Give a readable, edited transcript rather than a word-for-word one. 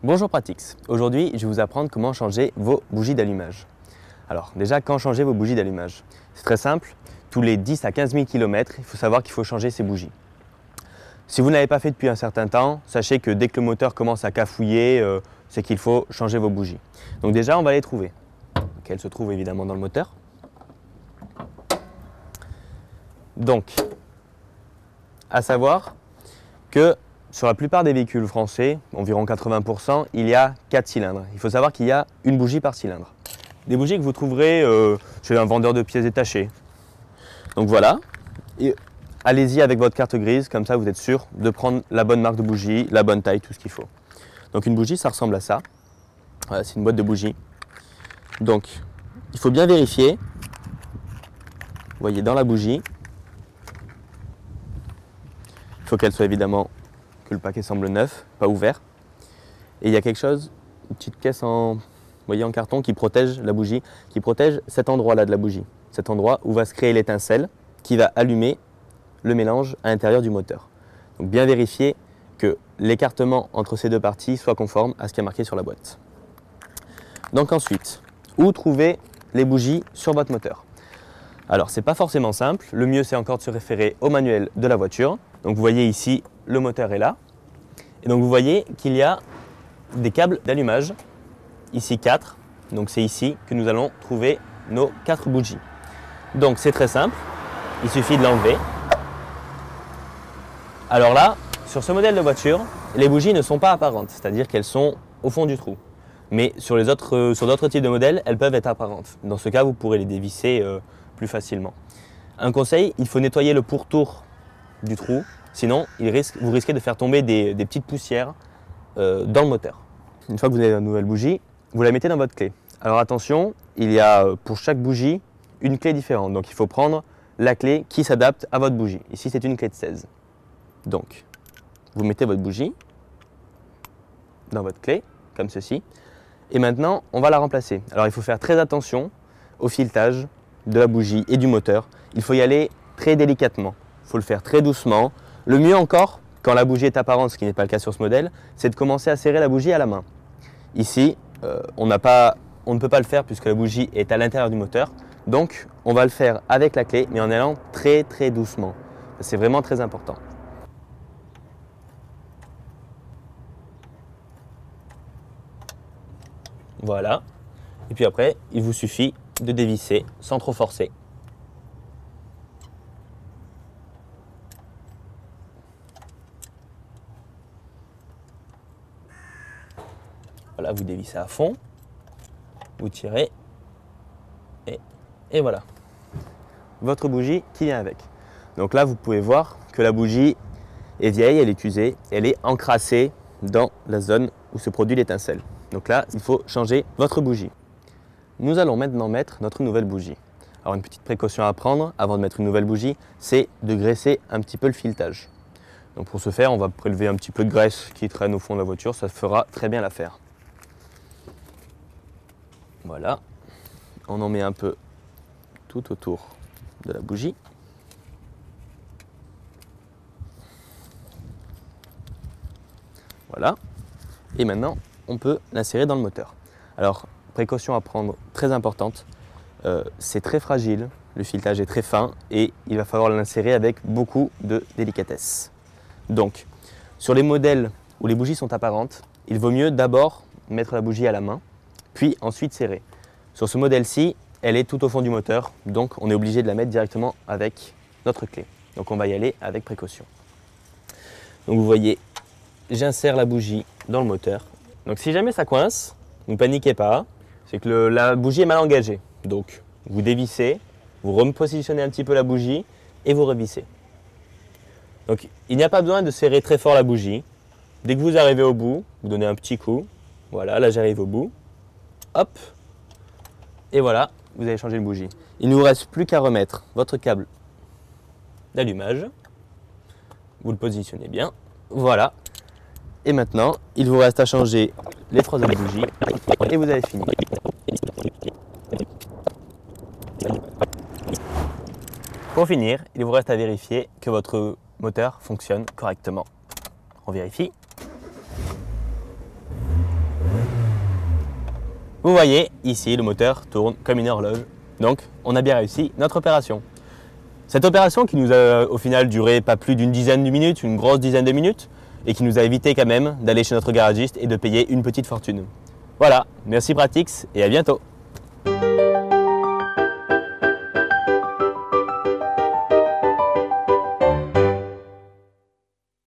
Bonjour Pratix, aujourd'hui je vais vous apprendre comment changer vos bougies d'allumage. Alors déjà, quand changer vos bougies d'allumage? C'est très simple, tous les 10 à 15 000 km, il faut savoir qu'il faut changer ces bougies. Si vous ne l'avez pas fait depuis un certain temps, sachez que dès que le moteur commence à cafouiller, c'est qu'il faut changer vos bougies. Donc déjà, on va les trouver. Donc, elles se trouvent évidemment dans le moteur. Donc, à savoir que sur la plupart des véhicules français, environ 80%, il y a 4 cylindres. Il faut savoir qu'il y a une bougie par cylindre. Des bougies que vous trouverez chez un vendeur de pièces détachées. Donc voilà, et allez-y avec votre carte grise, comme ça vous êtes sûr de prendre la bonne marque de bougie, la bonne taille, tout ce qu'il faut. Donc une bougie, ça ressemble à ça. Voilà, c'est une boîte de bougies. Donc, il faut bien vérifier. Vous voyez, dans la bougie, il faut qu'elle soit évidemment, que le paquet semble neuf, pas ouvert. Et il y a quelque chose, une petite caisse en carton qui protège la bougie, qui protège cet endroit-là de la bougie. Cet endroit où va se créer l'étincelle qui va allumer le mélange à l'intérieur du moteur. Donc bien vérifier que l'écartement entre ces deux parties soit conforme à ce qui est marqué sur la boîte. Donc ensuite, où trouver les bougies sur votre moteur? Alors c'est pas forcément simple, le mieux c'est encore de se référer au manuel de la voiture. Donc vous voyez ici, le moteur est là. Et donc vous voyez qu'il y a des câbles d'allumage, ici 4. Donc c'est ici que nous allons trouver nos 4 bougies. Donc c'est très simple, il suffit de l'enlever. Alors là, sur ce modèle de voiture, les bougies ne sont pas apparentes, c'est-à-dire qu'elles sont au fond du trou. Mais sur d'autres types de modèles, elles peuvent être apparentes. Dans ce cas, vous pourrez les dévisser plus facilement. Un conseil, il faut nettoyer le pourtour du trou, sinon vous risquez de faire tomber des petites poussières dans le moteur. Une fois que vous avez la nouvelle bougie, vous la mettez dans votre clé. Alors attention, il y a pour chaque bougie une clé différente. Donc il faut prendre la clé qui s'adapte à votre bougie. Ici, c'est une clé de 16. Donc, vous mettez votre bougie dans votre clé, comme ceci. Et maintenant, on va la remplacer. Alors il faut faire très attention au filetage de la bougie et du moteur. Il faut y aller très délicatement. Il faut le faire très doucement. Le mieux encore, quand la bougie est apparente, ce qui n'est pas le cas sur ce modèle, c'est de commencer à serrer la bougie à la main. Ici, on ne peut pas le faire puisque la bougie est à l'intérieur du moteur. Donc, on va le faire avec la clé, mais en allant très très doucement. C'est vraiment très important. Voilà. Et puis après, il vous suffit de dévisser sans trop forcer. Voilà, vous dévissez à fond, vous tirez et voilà. Votre bougie qui vient avec. Donc là, vous pouvez voir que la bougie est vieille, elle est usée, elle est encrassée dans la zone où se produit l'étincelle. Donc là, il faut changer votre bougie. Nous allons maintenant mettre notre nouvelle bougie. Alors une petite précaution à prendre avant de mettre une nouvelle bougie, c'est de graisser un petit peu le filetage. Donc pour ce faire, on va prélever un petit peu de graisse qui traîne au fond de la voiture, ça fera très bien l'affaire. Voilà, on en met un peu tout autour de la bougie. Voilà, et maintenant on peut l'insérer dans le moteur. Alors, précaution à prendre très importante, c'est très fragile, le filetage est très fin et il va falloir l'insérer avec beaucoup de délicatesse. Donc, sur les modèles où les bougies sont apparentes, il vaut mieux d'abord mettre la bougie à la main, puis ensuite serrer. Sur ce modèle-ci, elle est tout au fond du moteur, donc on est obligé de la mettre directement avec notre clé. Donc on va y aller avec précaution. Donc vous voyez, j'insère la bougie dans le moteur. Donc si jamais ça coince, ne paniquez pas, c'est que la bougie est mal engagée. Donc vous dévissez, vous repositionnez un petit peu la bougie et vous revissez. Donc il n'y a pas besoin de serrer très fort la bougie. Dès que vous arrivez au bout, vous donnez un petit coup. Voilà, là j'arrive au bout. Hop. Et voilà, vous avez changé de bougie. Il ne vous reste plus qu'à remettre votre câble d'allumage. Vous le positionnez bien. Voilà. Et maintenant, il vous reste à changer les 3 autres bougies et vous avez fini. Pour finir, il vous reste à vérifier que votre moteur fonctionne correctement. On vérifie. Vous voyez, ici le moteur tourne comme une horloge. Donc on a bien réussi notre opération. Cette opération qui nous a au final duré pas plus d'une dizaine de minutes, une grosse dizaine de minutes, et qui nous a évité quand même d'aller chez notre garagiste et de payer une petite fortune. Voilà, merci Pratix et à bientôt.